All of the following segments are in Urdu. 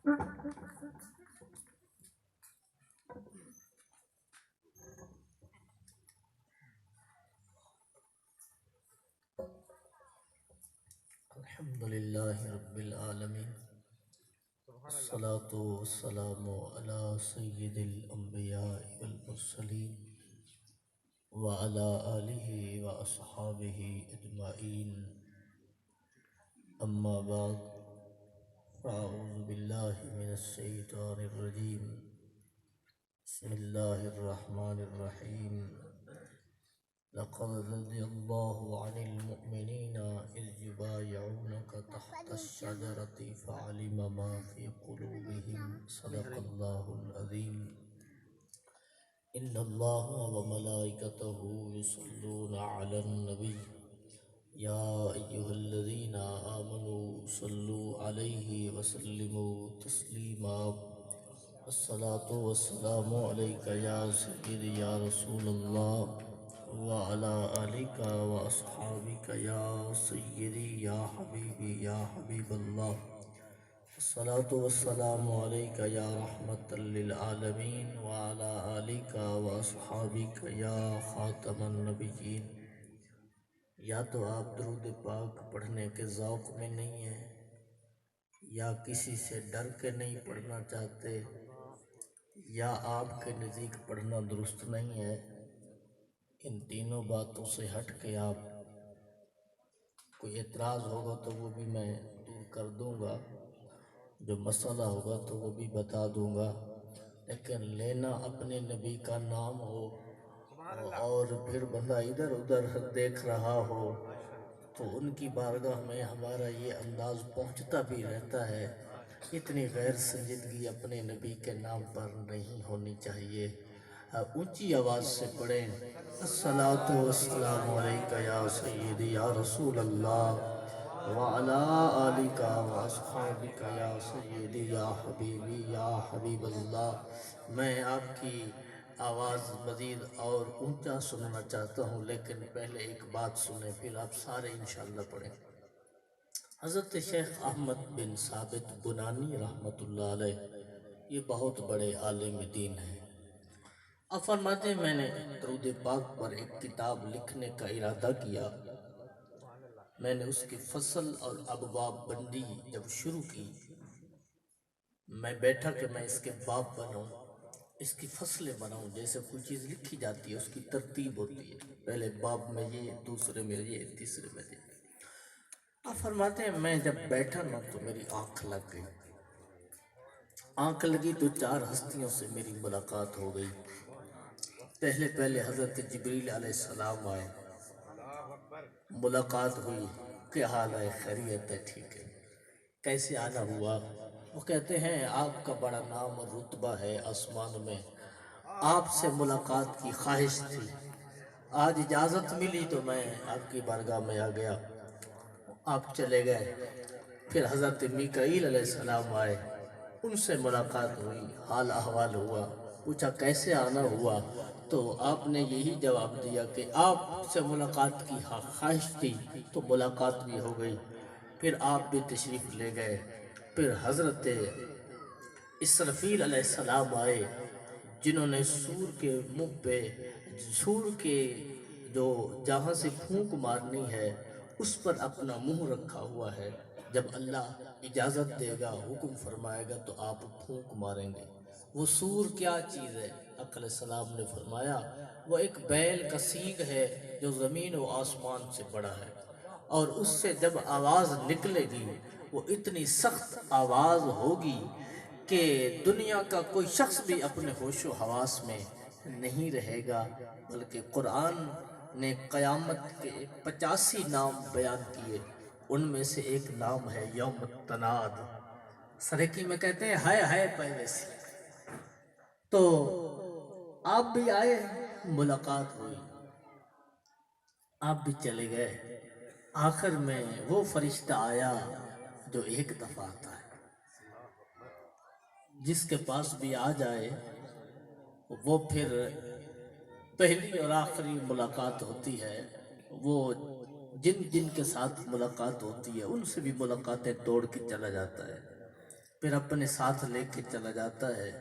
الحمد لله رب العالمين، الصلاة والسلام على سيد الأنبياء والمرسلين وعلى آله وأصحابه أجمعين. أما بعد، فأعوذ بالله من الشيطان الرجيم. بسم الله الرحمن الرحيم. لقد رضي الله عن المؤمنين إذ يبايعونك تحت الشجرة فعلم ما في قلوبهم. صدق الله العظيم. إن الله وملائكته يصلون على النبي يا أيها الذين آمنوا صلوا عليه وسلموا تسليما. الصلاة والسلام عليك يا سيدي يا رسول الله وعلى آلك وأصحابك يا سيدي يا حبيبي يا حبيب الله. الصلاة والسلام عليك يا رحمة للعالمين وعلى آلك وأصحابك يا خاتم النبيين. یا تو آپ درود پاک پڑھنے کے ذوق میں نہیں ہیں، یا کسی سے ڈر کے نہیں پڑھنا چاہتے، یا آپ کے نزدیک پڑھنا درست نہیں ہے. ان تینوں باتوں سے ہٹ کے آپ کوئی اعتراض ہوگا تو وہ بھی میں دور کر دوں گا، جو مسئلہ ہوگا تو وہ بھی بتا دوں گا. لیکن لینا اپنے نبی کا نام ہو اور پھر بندہ ادھر ادھر دیکھ رہا ہو تو ان کی بارگاہ میں ہمارا یہ انداز پہنچتا بھی رہتا ہے. اتنی غیر سنجیدگی اپنے نبی کے نام پر نہیں ہونی چاہیے. اونچی آواز سے پڑھیں، الصلاۃ والسلام علیک یا سیدی یا رسول اللہ وعلی آلک واصحابک یا سیدی یا حبیبی یا حبیب اللہ. میں آپ کی آواز مزید اور اونچا سننا چاہتا ہوں، لیکن پہلے ایک بات سنیں پھر آپ سارے انشاءاللہ پڑھیں. حضرت شیخ احمد بن ثابت بنانی رحمۃ اللہ علیہ یہ بہت بڑے عالم دین ہیں. آپ فرماتے ہیں میں نے درود پاک پر ایک کتاب لکھنے کا ارادہ کیا. میں نے اس کی فصل اور ابواب بندی جب شروع کی، میں بیٹھا کہ میں اس کے باب بناؤں، اس کی فصلیں بناؤں. جیسے کوئی چیز لکھی جاتی ہے اس کی ترتیب ہوتی ہے، پہلے باب میں یہ، دوسرے میں یہ، تیسرے میں یہ. آپ فرماتے ہیں میں جب بیٹھا نا تو میری آنکھ لگ گئی. آنکھ لگی تو چار ہستیوں سے میری ملاقات ہو گئی. پہلے حضرت جبریل علیہ السلام آئے، ملاقات ہوئی. کیا حال ہے؟ خیریت ہے؟ ٹھیک ہے. کیسے آنا ہوا؟ وہ کہتے ہیں آپ کا بڑا نام اور رتبہ ہے آسمان میں، آپ سے ملاقات کی خواہش تھی، آج اجازت ملی تو میں آپ کی بارگاہ میں آ گیا. آپ چلے گئے. پھر حضرت میکائیل علیہ السلام آئے، ان سے ملاقات ہوئی، حال احوال ہوا. پوچھا کیسے آنا ہوا؟ تو آپ نے یہی جواب دیا کہ آپ سے ملاقات کی خواہش تھی تو ملاقات بھی ہو گئی. پھر آپ بھی تشریف لے گئے. پھر حضرت اسرافیل علیہ السلام آئے، جنہوں نے سور کے منہ پہ، سور کے جو جہاں سے پھونک مارنی ہے اس پر اپنا منہ رکھا ہوا ہے. جب اللہ اجازت دے گا، حکم فرمائے گا تو آپ پھونک ماریں گے. وہ سور کیا چیز ہے؟ حق علیہ السلام نے فرمایا وہ ایک بیل کا سینگ ہے جو زمین و آسمان سے بڑا ہے، اور اس سے جب آواز نکلے گی وہ اتنی سخت آواز ہوگی کہ دنیا کا کوئی شخص بھی اپنے ہوش و حواس میں نہیں رہے گا. بلکہ قرآن نے قیامت کے 85 نام بیان کیے، ان میں سے ایک نام ہے یوم التناد. سرکی میں کہتے ہیں ہائے پہلے سے. تو آپ بھی آئے، ملاقات ہوئی، آپ بھی چلے گئے. آخر میں وہ فرشتہ آیا جو ایک دفعہ آتا ہے، جس کے پاس بھی آ جائے وہ پھر پہلی اور آخری ملاقات ہوتی ہے. وہ جن کے ساتھ ملاقات ہوتی ہے ان سے بھی ملاقاتیں توڑ کے چلا جاتا ہے. پھر اپنے ساتھ لے کے چلا جاتا ہے۔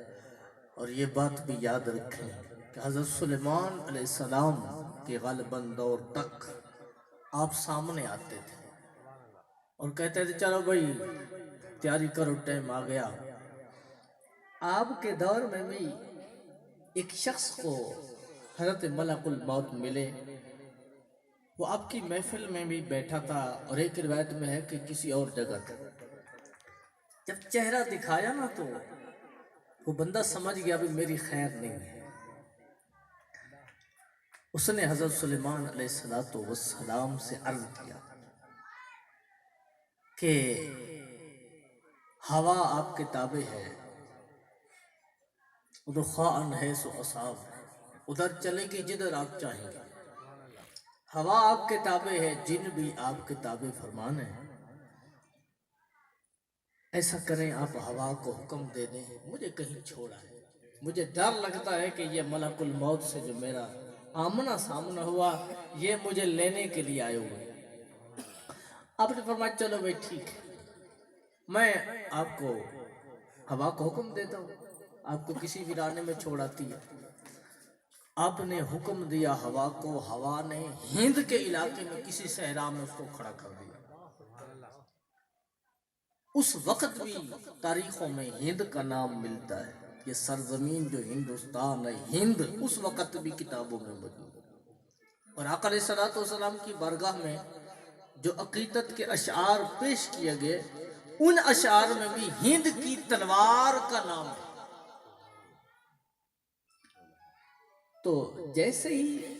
اور یہ بات بھی یاد رکھیں کہ حضرت سلیمان علیہ السلام کے غالباً دور تک آپ سامنے آتے تھے اور کہتے تھے چلو بھائی تیاری کرو، ٹائم آ گیا۔ آپ کے دور میں بھی ایک شخص کو حضرت ملک الموت ملے، وہ آپ کی محفل میں بھی بیٹھا تھا، اور ایک روایت میں ہے کہ کسی اور جگہ تھا۔ جب چہرہ دکھایا نا تو وہ بندہ سمجھ گیا بھی میری خیر نہیں ہے۔ اس نے حضرت سلیمان علیہ السلام سے عرض کیا کہ ہوا آپ کے تابع ہے، رخاءً حیث اصاب، ادھر چلے گی جدھر آپ چاہیں گے۔ ہوا آپ کے تابع ہے، جن بھی آپ کے تابع فرمان ہے۔ ایسا کریں آپ ہوا کو حکم دے دیں مجھے کہیں چھوڑا ہے، مجھے ڈر لگتا ہے کہ یہ ملک الموت سے جو میرا آمنا سامنا ہوا یہ مجھے لینے کے لیے آئے ہوئے۔ آپ نے فرمایا چلو بھائی ٹھیک ہے، میں آپ کو ہوا کو حکم دیتا ہوں، آپ کو کسی ویرانے میں چھوڑاتی ہے۔ آپ نے حکم دیا ہوا کو، ہوا نے ہند کے علاقے میں کسی صحرا میں اس کو کھڑا کر دیا۔ اس وقت بھی تاریخوں میں ہند کا نام ملتا ہے، یہ سرزمین جو ہندوستان ہے ہند اس وقت بھی کتابوں میں موجود ہے۔ اور آقا علیہ السلام کی بارگاہ میں جو عقیدت کے اشعار پیش کیے گئے ان اشعار میں بھی ہند کی تلوار کا نام ہے۔ تو جیسے ہی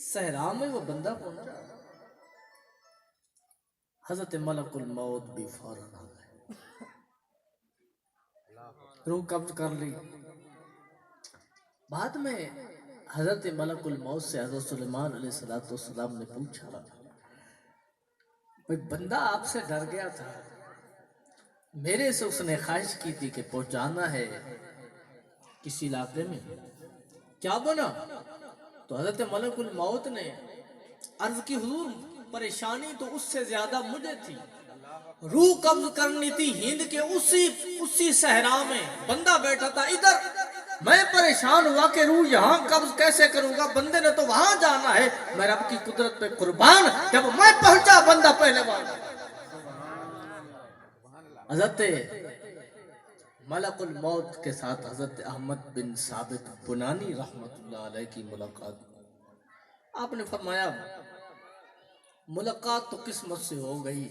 صحرا میں وہ بندہ پہنچا، حضرت ملک الموت بھی فوراً آ گئے، روح قبض کر لی۔ بعد میں حضرت ملک الموت سے حضرت سلیمان علیہ السلام نے پوچھا بھئی بندہ آپ سے ڈر گیا تھا، میرے سے اس نے خواہش کی تھی کہ پہنچانا ہے کسی علاقے میں، کیا بنا؟ تو حضرت ملک الموت نے عرض کی حضور پریشانی تو اس سے زیادہ مجھے تھی، روح قبض کرنی تھی ہند کے اسی صحرا میں، بندہ بیٹھا تھا ادھر، میں پریشان ہوا کہ روح یہاں قبض کیسے کروں گا، بندے نے تو وہاں جانا ہے، میں رب کی قدرت پہ قربان، جب میں پہنچا بندہ پہلے بار۔ حضرت ملک الموت کے ساتھ حضرت احمد بن ثابت بنانی رحمت اللہ علیہ کی ملاقات، آپ نے فرمایا ملاقات تو قسمت سے ہو گئی،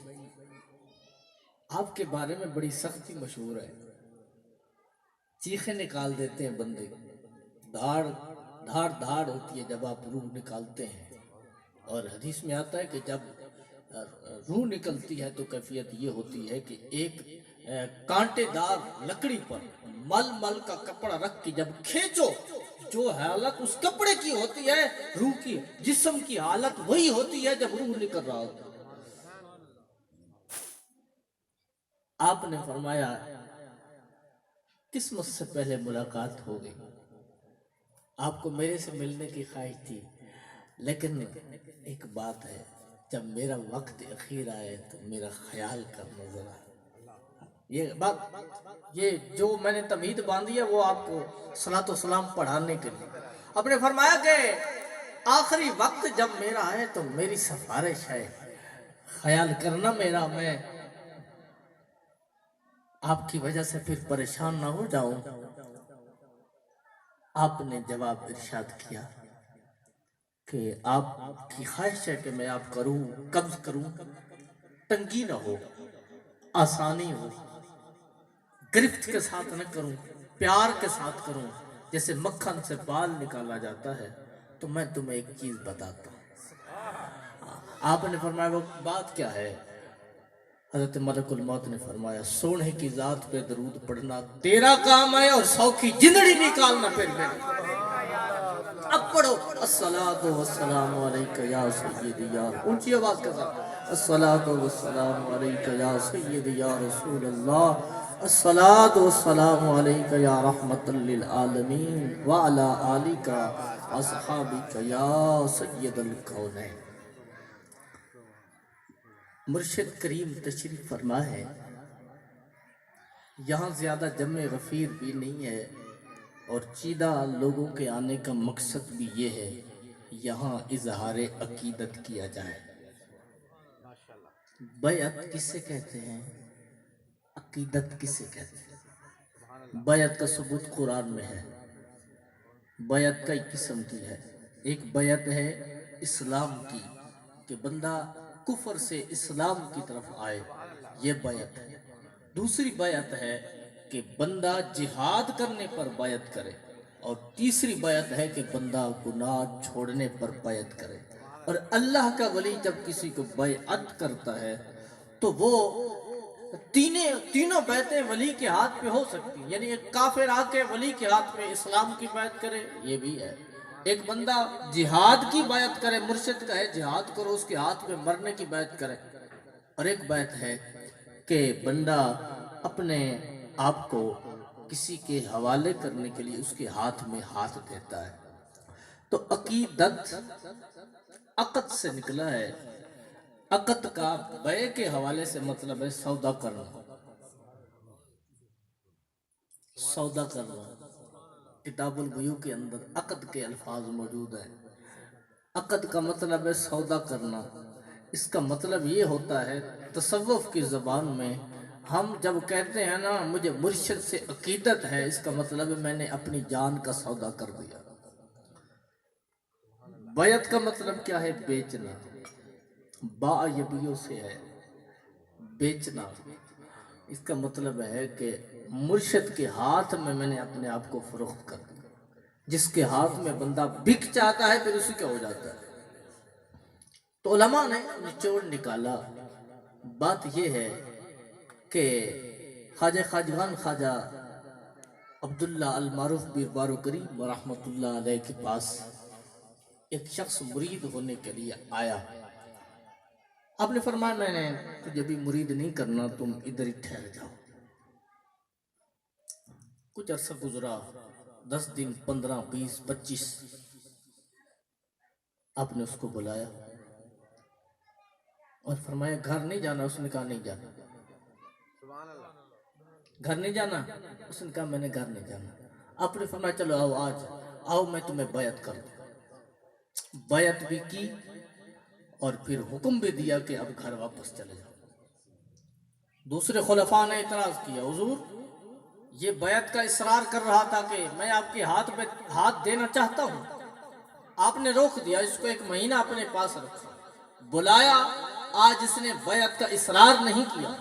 آپ کے بارے میں بڑی سختی مشہور ہے، چیخیں نکال دیتے ہیں بندے، دھاڑ ہوتی ہے جب آپ روح نکالتے ہیں، اور حدیث میں آتا ہے کہ جب روح نکلتی ہے تو کیفیت یہ ہوتی ہے کہ ایک کانٹے دار لکڑی پر مل کا کپڑا رکھ کے جب کھینچو، جو حالت اس کپڑے کی ہوتی ہے روح کی جسم کی حالت وہی ہوتی ہے جب روح نکل رہا ہوتا ہے۔ آپ نے فرمایا قسمت سے پہلے ملاقات ہو گئی، آپ کو میرے سے ملنے کی خواہش تھی، لیکن ایک بات ہے جب میرا وقت اخیر آئے تو میرا خیال کرنا ذرا، یہ بات یہ جو میں نے تمہید باندھی ہے وہ آپ کو صلاۃ و سلام پڑھانے کے لیے۔ آپ نے فرمایا کہ آخری وقت جب میرا آئے تو میری سفارش ہے خیال کرنا میرا، میں آپ کی وجہ سے پھر پریشان نہ ہو جاؤں۔ آپ نے جواب ارشاد کیا کہ آپ کی خواہش ہے کہ میں آپ کروں قبض کروں، تنگی نہ ہو، آسانی ہو، گرفت کے ساتھ نہ کروں، پیار کے ساتھ کروں، جیسے مکھن سے بال نکالا جاتا ہے۔ تو میں تمہیں ایک چیز بتاتا ہوں۔ آپ نے فرمایا وہ بات کیا ہے؟ حضرت ملک الموت نے فرمایا سونے کی ذات پہ درود پڑھنا تیرا کام ہے، اور 100 کی جندڑی نکالنا پھر میرے۔ اب پڑھو الصلاۃ والسلام علیکہ یا سیدی یا، اونچی آواز کے ساتھ الصلاۃ والسلام علیکہ یا سیدی یا رسول اللہ، الصلاۃ والسلام علیکہ یا رحمت للعالمین وعلی آلک اصحابک یا سید الکونین۔ مرشد کریم تشریف فرما ہے یہاں زیادہ جمع غفیر بھی نہیں ہے، اور چیدہ لوگوں کے آنے کا مقصد بھی یہ ہے یہاں اظہار عقیدت کیا جائے۔ بیعت کسے کہتے ہیں؟ عقیدت کسے کہتے ہیں؟ بیعت کا ثبوت قرآن میں ہے۔ بیعت کئی قسم کی ہے۔ ایک بیعت ہے اسلام کی، کہ بندہ کفر سے اسلام کی طرف آئے، یہ بیعت ہے۔ دوسری بیعت ہے کہ بندہ جہاد کرنے پر بیعت کرے، اور تیسری بیعت ہے کہ بندہ گناہ چھوڑنے پر بیعت کرے۔ اور اللہ کا ولی جب کسی کو بیعت کرتا ہے تو وہ تینوں بیعتیں ولی کے ہاتھ پہ ہو سکتی ہیں، یعنی ایک کافر آ کے ولی کے ہاتھ پہ اسلام کی بیعت کرے، یہ بھی ہے۔ ایک بندہ جہاد کی بیعت کرے، مرشد کا ہے جہاد کرو، اس کے ہاتھ پہ مرنے کی بیعت کرے۔ اور ایک بیعت ہے کہ بندہ اپنے آپ کو کسی کے حوالے کرنے کے لیے اس کے ہاتھ میں ہاتھ دیتا ہے۔ تو عقیدت عقد سے نکلا ہے۔ عقد کا بیع کے حوالے سے مطلب ہے سودا کرنا، سودا کرنا۔ کتاب البیوع کے اندر عقد کے الفاظ موجود ہیں۔ عقد کا مطلب ہے سودا کرنا۔ اس کا مطلب یہ ہوتا ہے تصوف کی زبان میں ہم جب کہتے ہیں نا مجھے مرشد سے عقیدت ہے، اس کا مطلب ہے میں نے اپنی جان کا سودا کر دیا۔ بیعت کا مطلب کیا ہے؟ بیچنا۔ باع یبیع سے ہے بیچنا۔ اس کا مطلب ہے کہ مرشد کے ہاتھ میں نے اپنے آپ کو فروخت کر دیا۔ جس کے ہاتھ میں بندہ بک جاتا ہے پھر اسی کا ہو جاتا ہے۔ تو علماء نے نچوڑ نکالا، بات یہ ہے کہ خواجہ خواجگان خواجہ عبداللہ المعروف پیر بارو کریم رحمۃ اللہ علیہ کے پاس ایک شخص مرید ہونے کے لیے آیا۔ آپ نے فرمایا میں نے تجھے بھی مرید نہیں کرنا، تم ادھر ہی ٹھہر جاؤ۔ کچھ عرصہ گزرا، 10 دن، 15، 20، 25۔ آپ نے اس کو بلایا اور فرمایا گھر نہیں جانا؟ اس نے کہا نہیں جانا۔ گھر نہیں جانا؟ اس نے کہا میں نے گھر نہیں جانا۔ آپ نے فرمایا چلو آؤ، آج آؤ میں تمہیں بیعت کر دوں۔ بیعت بھی کی اور پھر حکم بھی دیا کہ اب گھر واپس چلے جاؤ۔ دوسرے خلفاء نے اعتراض کیا، حضور یہ بیعت کا اصرار کر رہا تھا کہ میں آپ کے ہاتھ پہ ہاتھ دینا چاہتا ہوں، آپ نے روک دیا، اس کو 1 مہینہ اپنے پاس رکھا، بلایا، آج اس نے بیعت کا اصرار نہیں کیا،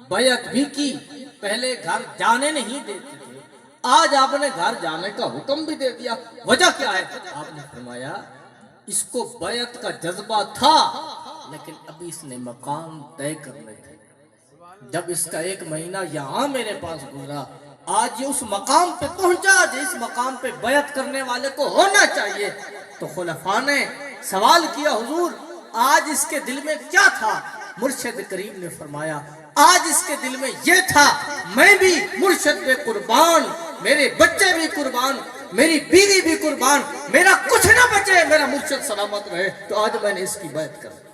بیعت بھی کی، پہلے گھر جانے نہیں دیتے تھے، آج آپ نے گھر جانے کا حکم بھی دے دیا، وجہ کیا ہے؟ آپ نے فرمایا اس کو بیعت کا جذبہ تھا لیکن ابھی اس نے مقام طے کرنے تھے۔ جب اس کا 1 مہینہ یہاں میرے پاس گزرا، آج یہ اس مقام پہ پہنچا جس مقام پہ بیعت کرنے والے کو ہونا چاہیے۔ تو خلفاء نے سوال کیا حضور آج اس کے دل میں کیا تھا؟ مرشد کریم نے فرمایا آج اس کے دل میں یہ تھا میں بھی مرشد پہ قربان، میرے بچے بھی قربان، میری بیوی بھی قربان، میرا کچھ نہ بچے، میرا مرشد سلامت رہے، تو آج میں نے اس کی بیعت کر دی۔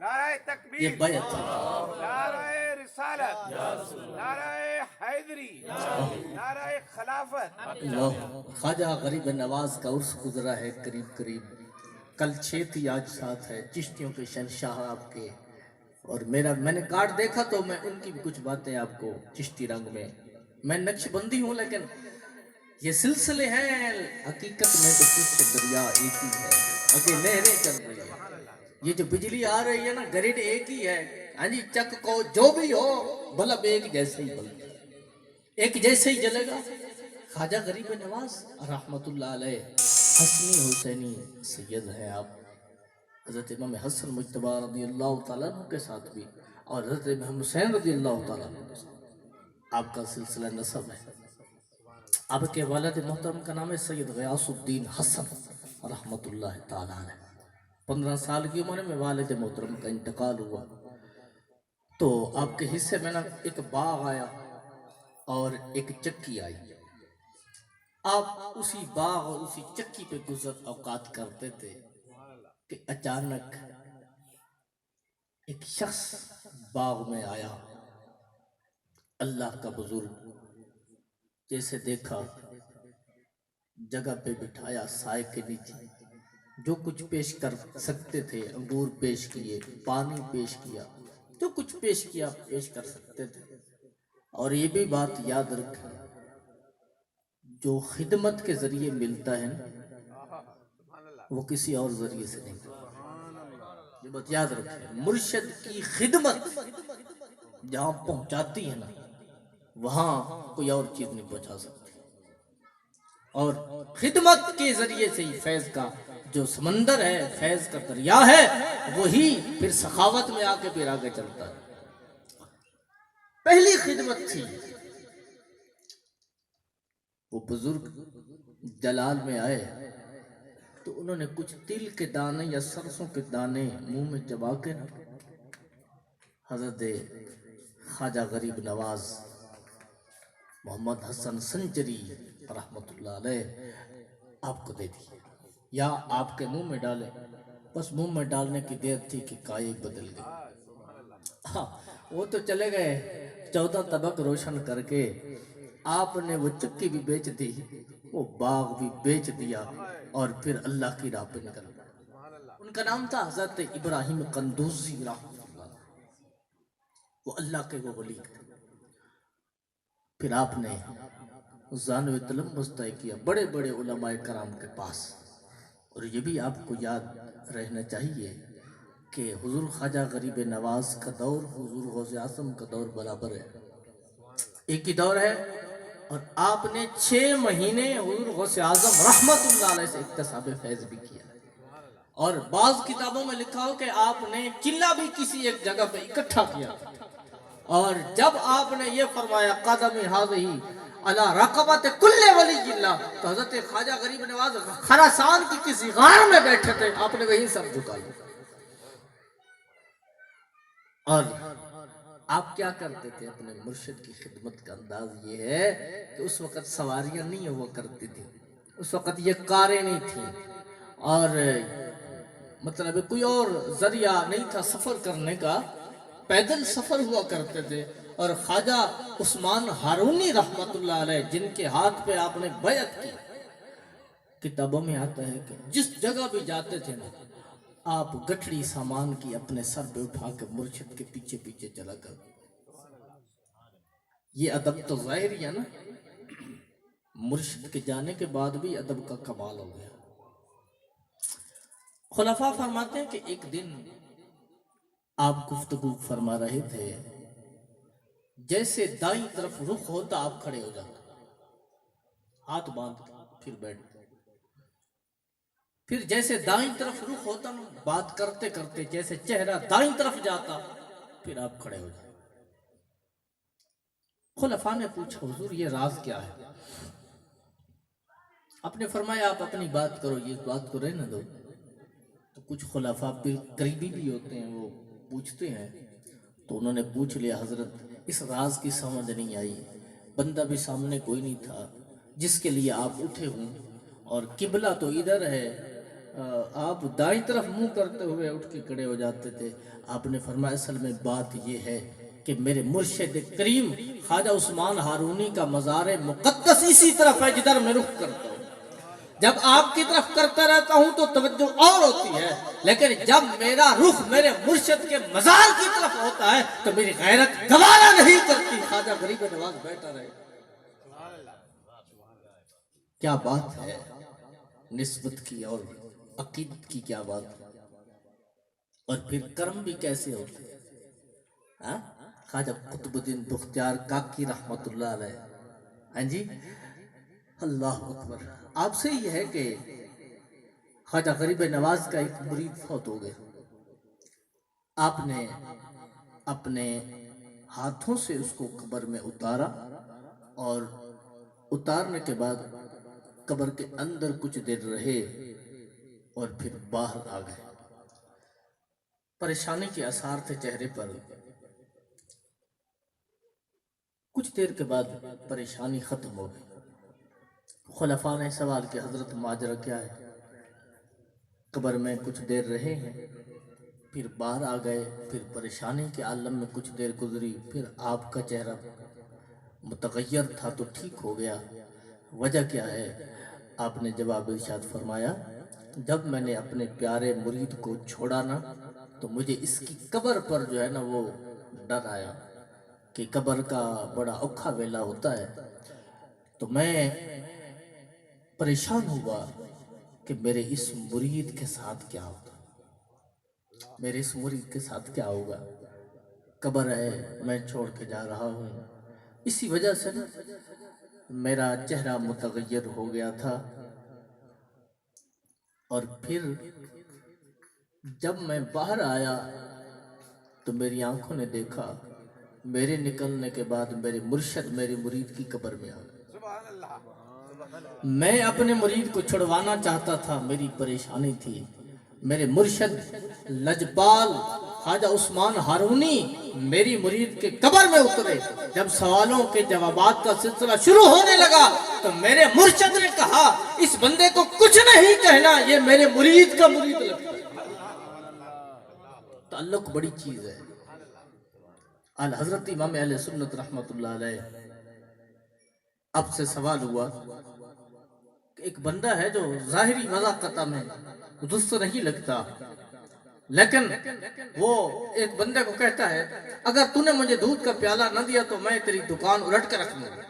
نعرہ تکبیر، یہ بیعت ہے۔ نعرہ رسالت، نعرہ حیدری، نعرہ خلافت۔ خواجہ غریب نواز کا عرس گزرا ہے قریب، کل 6 تھی، آج 7 ہے، چشتیوں کے شہنشاہ آپ کے، اور میں نے کارڈ دیکھا تو میں ان کی بھی کچھ باتیں آپ کو چشتی رنگ میں نقش بندی ہوں، لیکن یہ سلسلے ہیں، حقیقت میں تو پیچھے دریا ایک ہی ہے، آگے نہریں چل رہی ہیں۔ یہ جو بجلی آ رہی ہے نا گریڈ ایک ہی ہے، ہاں جی، چک کو جو بھی ہو بلب ایک جیسے ہی بلب ایک جیسے ہی جلے گا۔ خواجہ غریب نواز رحمت اللہ علیہ حسنی حسینی سید ہیں آپ، حضرت امام حسن مجتبی رضی اللہ تعالیٰ عنہ کے ساتھ بھی، اور حضرت امام حسین رضی اللہ تعالیٰ عنہ کے ساتھ آپ کا سلسلہ نسب ہے۔ آپ کے والد محترم کا نام ہے سید غیاث الدین حسن رحمت اللہ تعالیٰ علیہ۔ 15 سال کی عمر میں والد محترم کا انتقال ہوا، تو آپ کے حصے میں نا ایک باغ آیا اور ایک چکی آئی۔ آپ اسی باغ اور اسی چکی پہ گزر اوقات کرتے تھے کہ اچانک ایک شخص باغ میں آیا، اللہ کا بزرگ جیسے دیکھا جگہ پہ بٹھایا سائے کے نیچے، جو کچھ پیش کر سکتے تھے انگور پیش کیے، پانی پیش کیا، جو کچھ پیش کیا پیش کر سکتے تھے۔ اور یہ بھی بات یاد رکھیں، جو خدمت کے ذریعے ملتا ہے نا وہ کسی اور ذریعے سے نہیں ملتا۔ یہ بات یاد رکھیں، مرشد کی خدمت جہاں پہنچاتی ہے نا وہاں کوئی اور چیز نہیں پہنچا سکتی۔ اور خدمت کے ذریعے سے ہی فیض کا جو سمندر ہے، فیض کا دریا ہے، وہی پھر سخاوت میں آ کے پھر آگے چلتا ہے۔ پہلی خدمت تھی، وہ بزرگ جلال میں آئے تو انہوں نے کچھ تل کے دانے یا سرسوں کے دانے منہ میں چبا کے حضرت خواجہ غریب نواز محمد حسن سنجری رحمت اللہ علیہ آپ کو دے دی، یا آپ کے منہ میں ڈالے۔ بس منہ میں ڈالنے کی دیر تھی کہ کائے بدل گئی۔ ہاں وہ تو چلے گئے 14 طبق روشن کر کے، آپ نے وہ چکی بھی بیچ دی، وہ باغ بھی بیچ دیا، اور پھر اللہ کی راہ پہ نکل گئے۔ ان کا نام تھا حضرت ابراہیم قندوزی رحمت اللہ علیہ، وہ اللہ کے وہ ولی تھے۔ پھر آپ نے زانو تلمس طے کیا بڑے بڑے علماء کرام کے پاس، اور یہ بھی آپ کو یاد رہنا چاہیے کہ حضور خواجہ غریب نواز کا دور حضور غوث اعظم کا دور برابر ہے، ایک ہی دور ہے۔ اور آپ نے 6 مہینے حضور غوث اعظم رحمت اللہ علیہ سے اکتساب فیض بھی کیا، اور بعض کتابوں میں لکھا ہو کہ آپ نے چلہ بھی کسی ایک جگہ پہ اکٹھا کیا، اور جب آپ نے یہ فرمایا قدمی حاضی علی رقبت کل ولی اللہ، تو حضرت خواجہ غریب نواز خراسان کی کسی غار میں بیٹھے تھے، آپ نے وہیں سر جھکا لیا۔ اور آپ کیا کرتے تھے اپنے مرشد کی خدمت کا انداز یہ ہے کہ اس وقت سواریاں نہیں ہوا کرتی تھی، اس وقت یہ کاریں نہیں تھیں، اور مطلب کوئی اور ذریعہ نہیں تھا سفر کرنے کا، پیدل سفر ہوا کرتے تھے۔ اور خواجہ عثمان ہارونی رحمت اللہ علیہ جن کے ہاتھ پہ آپ نے بیعت کی، کتابوں میں آتا ہے کہ جس جگہ بھی جاتے تھے نا آپ گٹھڑی سامان کی اپنے سر پہ اٹھا کے مرشد کے پیچھے پیچھے چلا کر۔ یہ ادب تو ظاہر ہے نا، مرشد کے جانے کے بعد بھی ادب کا کمال ہو گیا۔ خلفاء فرماتے ہیں کہ ایک دن آپ گفتگو فرما رہے تھے، جیسے دائیں طرف رخ ہوتا آپ کھڑے ہو جاتے، ہاتھ باندھ پھر بیٹھتے، پھر جیسے دائیں طرف رخ ہوتا بات کرتے کرتے جیسے چہرہ دائیں طرف جاتا پھر آپ کھڑے ہو جاتے۔ خلفاء نے پوچھا حضور یہ راز کیا ہے؟ آپ نے فرمایا آپ اپنی بات کرو، یہ بات کو رہنے دو۔ تو کچھ خلفاء قریبی بھی ہوتے ہیں، وہ پوچھتے ہیں، تو انہوں نے پوچھ لیا حضرت اس راز کی سمجھ نہیں آئی، بندہ بھی سامنے کوئی نہیں تھا جس کے لیے آپ اٹھے ہوں، اور قبلہ تو ادھر ہے، آپ دائیں طرف منہ کرتے ہوئے اٹھ کے کھڑے ہو جاتے تھے۔ آپ نے فرمایا اصل میں بات یہ ہے کہ میرے مرشد کریم خواجہ عثمان ہارونی کا مزار مقدس اسی طرف ہے جدھر میں رخ کرتا ہوں۔ جب آپ کی طرف کرتا رہتا ہوں تو توجہ اور ہوتی ہے، لیکن جب میرا رخ میرے مرشد کے مزار کی طرف ہوتا ہے تو میری غیرت گوارا نہیں کرتی خواجہ غریب نواز بیٹھا رہے۔ کیا بات ہے نسبت کی اور عقیدت کی، کیا بات ہے۔ اور پھر کرم بھی کیسے ہوتے ہیں، خواجہ قطب الدین بختیار کاکی رحمت اللہ علیہ، ہاں جی، اللہ اکبر۔ آپ سے یہ ہے کہ خواجہ غریب نواز کا ایک مرید فوت ہو گیا، آپ نے اپنے ہاتھوں سے اس کو قبر میں اتارا، اور اتارنے کے بعد قبر کے اندر کچھ دیر رہے اور پھر باہر آ گئے۔ پریشانی کے آثار تھے چہرے پر۔ کچھ دیر کے بعد پریشانی ختم ہو گئی۔ خلفاء نے سوال کیا حضرت ماجرا کیا ہے؟ قبر میں کچھ دیر رہے ہیں، پھر باہر آ گئے، پھر پریشانی کے عالم میں کچھ دیر گزری، پھر آپ کا چہرہ متغیر تھا تو ٹھیک ہو گیا، وجہ کیا ہے؟ آپ نے جواب ارشاد فرمایا جب میں نے اپنے پیارے مرید کو چھوڑا نا تو مجھے اس کی قبر پر جو ہے نا وہ ڈر آیا کہ قبر کا بڑا اوکھا ویلا ہوتا ہے، تو میں پریشان ہوا کہ میرے اس مرید کے ساتھ کیا ہوگا، میرے اس مرید کے ساتھ کیا ہوگا، قبر ہے میں چھوڑ کے جا رہا ہوں۔ اسی وجہ سے میرا چہرہ متغیر ہو گیا تھا، اور پھر جب میں باہر آیا تو میری آنکھوں نے دیکھا میرے نکلنے کے بعد میرے مرشد میرے مرید کی قبر میں آ گئے۔ سبحان اللہ۔ میں اپنے مرید کو چھڑوانا چاہتا تھا، میری پریشانی تھی، میرے مرشد لجپال خواجہ عثمان ہارونی میری مرید کے قبر میں اترے۔ جب سوالوں کے جوابات کا سلسلہ شروع ہونے لگا تو میرے مرشد نے کہا اس بندے کو کچھ نہیں کہنا، یہ میرے مرید کا مرید لگتا ہے۔ تعلق بڑی چیز ہے۔ حضرت امام اہل سنت رحمت اللہ علیہ اب سے سوال ہوا کہ ایک بندہ ہے جو ظاہری وضاقتہ میں درست نہیں لگتا، لیکن وہ ایک بندے کو کہتا ہے اگر تو نے مجھے دودھ کا پیالہ نہ دیا تو میں تیری دکان الٹ کر رکھ دوں گا۔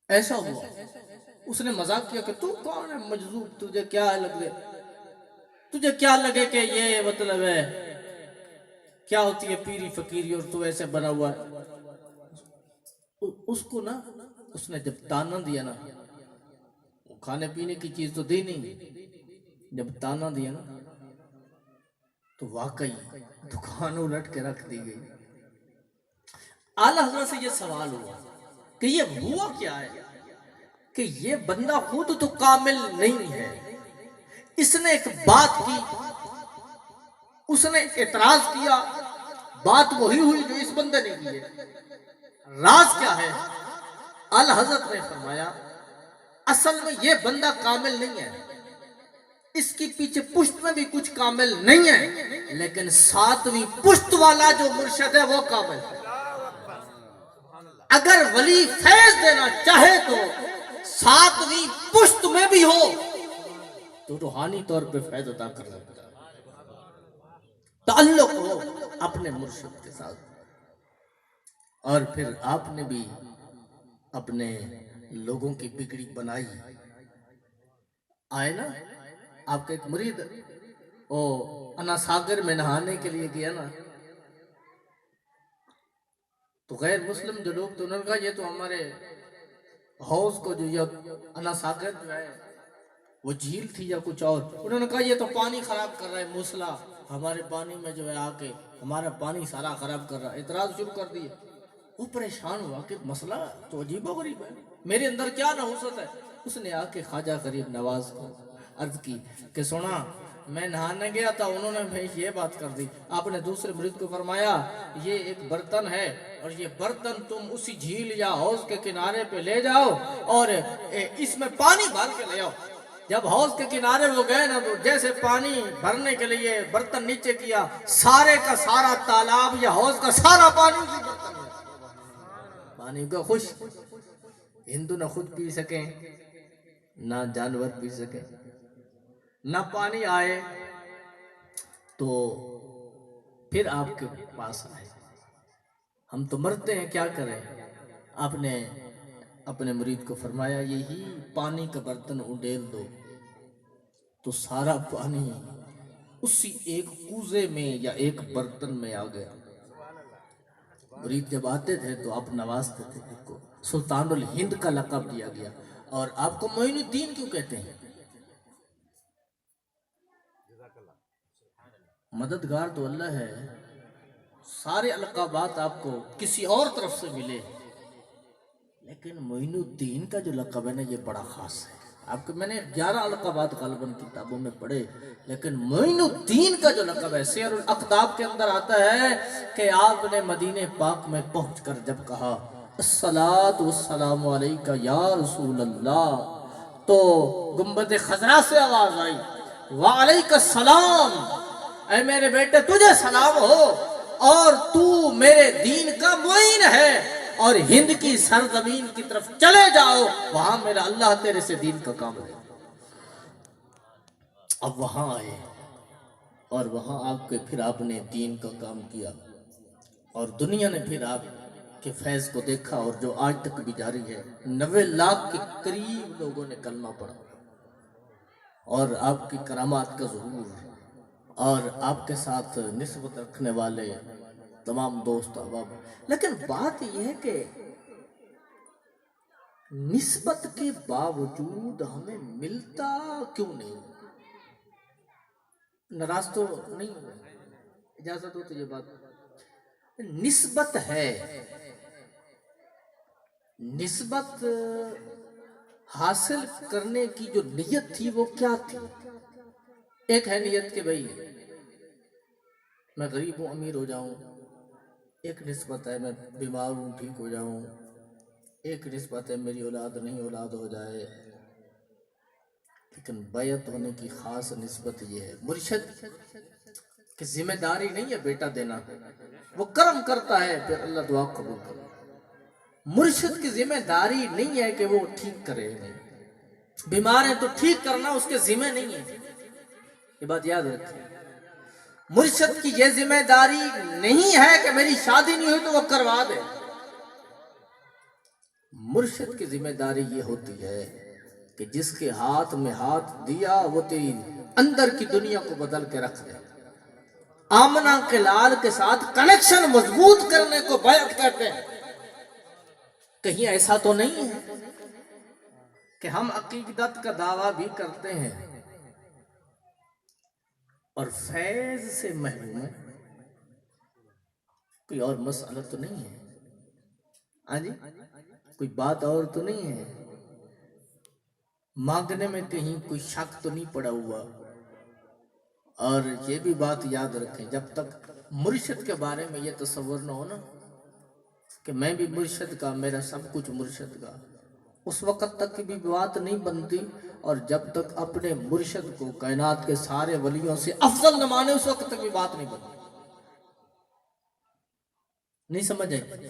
ایسا ہوا، اس نے مذاق کیا کہ تو کون ہے مجذوب، تجھے کیا لگے کہ یہ مطلب ہے کیا ہوتی ہے پیری فقیری اور تو ایسے بنا ہوا ہے۔ اس کو نا اس نے جب تانا دیا نا، وہ کھانے پینے کی چیز تو دی نہیں، جب تانا دیا نا تو واقعی دکان الٹ کے رکھ دی گئی۔ اعلیٰ حضرت سے یہ سوال ہوا کہ یہ ہوا کیا ہے کہ یہ بندہ خود تو کامل نہیں ہے، اس نے ایک بات کی، اس نے اعتراض کیا، بات وہی ہوئی جو اس بندے نے کی ہے، راز کیا ہے؟ اعلیٰ حضرت نے فرمایا اصل میں یہ بندہ کامل نہیں ہے، اس کی پیچھے پشت میں بھی کچھ کامل نہیں ہے، لیکن ساتویں پشت والا جو مرشد ہے وہ کامل ہے۔ اگر ولی فیض دینا چاہے تو ساتویں پشت میں بھی ہو تو روحانی طور پہ فیض عطا کر سکتا ہے۔ تعلق ہو اپنے مرشد کے ساتھ۔ اور پھر آپ نے بھی اپنے لوگوں کی بگڑی بنائی، آئے نا آپ کا ایک مرید انا ساگر میں نہانے کے لیے گیا نا، تو غیر مسلم جو لوگ تو انہوں نے کہا یہ تو ہمارے حوض کو جو یہ انا ساگر جو ہے وہ جھیل تھی یا کچھ اور، انہوں نے کہا یہ تو پانی خراب کر رہا ہے موسلا، ہمارے پانی میں جو ہے آ کے ہمارا پانی سارا خراب کر رہا ہے، اعتراض شروع کر دیے۔ وہ پریشان ہوا کہ مسئلہ تو عجیب و غریب ہے، میرے اندر کیا نحوست ہے۔ اس نے آ کے خواجہ غریب نواز کو عرض کی کہ سنا میں نہانے گیا تھا، انہوں نے بھی یہ بات کر دی۔ آپ نے دوسرے مرید کو فرمایا یہ ایک برتن ہے اور یہ برتن تم اسی جھیل یا حوض کے کنارے پہ لے جاؤ اور اس میں پانی بھر کے لے آؤ۔ جب حوض کے کنارے وہ گئے نا تو جیسے پانی بھرنے کے لیے برتن نیچے کیا، سارے کا سارا تالاب یا حوض کا سارا پانی اسی برتن میں، پانی کو خوش، ہندو نہ خود پی سکیں نہ جانور پی سکیں، نہ پانی آئے، تو پھر آپ کے پاس آئے ہم تو مرتے ہیں کیا کریں۔ آپ نے اپنے مرید کو فرمایا یہی پانی کا برتن اڈیل دو، تو سارا پانی اسی ایک کوزے میں یا ایک برتن میں آ گیا۔ مرید جب آتے تھے تو آپ نوازتے تھے، خود کو سلطان الہند کا لقب دیا گیا۔ اور آپ کو معین الدین کیوں کہتے ہیں؟ مددگار تو اللہ ہے، سارے القابات آپ کو کسی اور طرف سے ملے، لیکن معین الدین کا جو لقب ہے نا یہ بڑا خاص ہے۔ آپ کو میں نے 11 القابات غالباً کتابوں میں پڑھے، لیکن معین الدین کا جو لقب ہے سیر الاقطاب کے اندر آتا ہے کہ آپ نے مدینہ پاک میں پہنچ کر جب کہا الصلاۃ والسلام علیکہ یا رسول اللہ، تو گنبد خضرا سے آواز آئی وعلیکہ السلام، اے میرے بیٹے تجھے سلام ہو اور تو میرے دین کا معین ہے۔ اور ہند کی سرزمین کی طرف چلے جاؤ، وہاں میرا اللہ تیرے سے دین کا کام ہے۔ اب وہاں آئے اور وہاں آپ کے پھر آپ نے دین کا کام کیا، اور دنیا نے پھر آپ کے فیض کو دیکھا، اور جو آج تک بھی جاری ہے۔ 90 لاکھ کے قریب لوگوں نے کلمہ پڑھا، اور آپ کی کرامات کا ظہور، اور آپ کے ساتھ نسبت رکھنے والے تمام دوست احباب۔ لیکن بات یہ ہے کہ نسبت کے باوجود ہمیں ملتا کیوں نہیں؟ ناراض تو نہیں ہو؟ اجازت ہو تو یہ بات، نسبت ہے، نسبت حاصل کرنے کی جو نیت تھی وہ کیا تھی؟ ایک ہے نیت کہ بھئی میں غریب ہوں امیر ہو جاؤں، ایک نسبت ہے میں بیمار ہوں ٹھیک ہو جاؤں، ایک نسبت ہے میری اولاد نہیں اولاد ہو جائے۔ لیکن بیعت ہونے کی خاص نسبت یہ ہے، مرشد کی ذمہ داری نہیں ہے بیٹا دینا، وہ کرم کرتا ہے پھر اللہ دعا قبول کرے۔ مرشد کی ذمہ داری نہیں ہے کہ وہ ٹھیک کرے، بیمار ہے تو ٹھیک کرنا اس کے ذمہ نہیں ہے، یہ بات یاد رکھیں۔ مرشد کی یہ ذمہ داری نہیں ہے کہ میری شادی نہیں ہوئی تو وہ کروا دے۔ مرشد کی ذمہ داری یہ ہوتی ہے کہ جس کے ہاتھ میں ہاتھ دیا وہ تیری اندر کی دنیا کو بدل کے رکھ دے۔ آمنہ کے لال کے ساتھ کنیکشن مضبوط کرنے کو بیعت کہتے ہیں۔ کہیں ایسا تو نہیں ہے کہ ہم عقیدت کا دعویٰ بھی کرتے ہیں اور فیض سے محروم ہے؟ کوئی اور مسئلہ تو نہیں ہے؟ ہاں جی، کوئی بات اور تو نہیں ہے؟ مانگنے میں کہیں کوئی شک تو نہیں پڑا ہوا؟ اور یہ بھی بات یاد رکھیں، جب تک مرشد کے بارے میں یہ تصور نہ ہو نا کہ میں بھی مرشد کا، میرا سب کچھ مرشد کا، اس وقت تک بھی بات نہیں بنتی، اور جب تک اپنے مرشد کو کائنات کے سارے ولیوں سے افضل نہ مانے اس وقت تک بھی بات نہیں بنتی۔ نہیں سمجھ آئی؟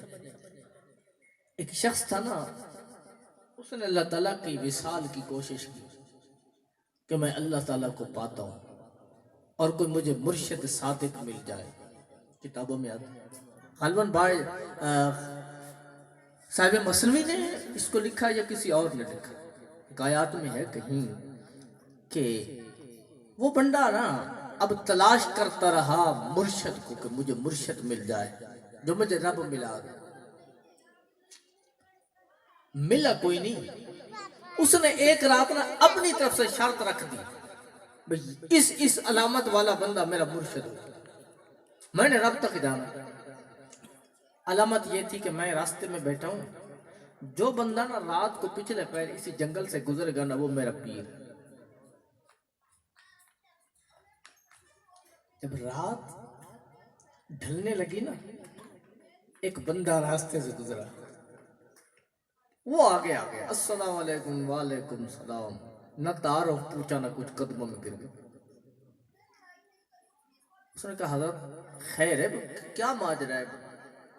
ایک شخص تھا نا، اس نے اللہ تعالیٰ کی وصال کی کوشش کی کہ میں اللہ تعالیٰ کو پاتا ہوں اور کوئی مجھے مرشد صادق مل جائے۔ کتابوں میں آتا ہے، غالباً بھائی صاحب مثنوی نے اس کو لکھا یا کسی اور نے لکھا، آیات میں ہے کہیں کہ وہ بندہ نا اب تلاش کرتا رہا مرشد کو کہ مجھے مرشد مل جائے جو مجھے رب ملا دے۔ ملا کوئی نہیں، اس نے ایک رات نا اپنی طرف سے شرط رکھ دی، بھئی اس علامت والا بندہ میرا مرشد ہو۔ میں نے رب تک جانا، علامت یہ تھی کہ میں راستے میں بیٹھا ہوں، جو بندہ نا رات کو پچھلے پیر اسی جنگل سے گزر گا نا وہ میرا پیر۔ جب رات ڈھلنے لگی نا، ایک بندہ راستے سے گزرا، وہ آگے آگے السلام علیکم، وعلیکم السلام، نہ تعارف پوچھا نہ کچھ، قدموں میں گر گیا۔ اس نے کہا حضرت خیر ہے، کیا ماجرا ہے؟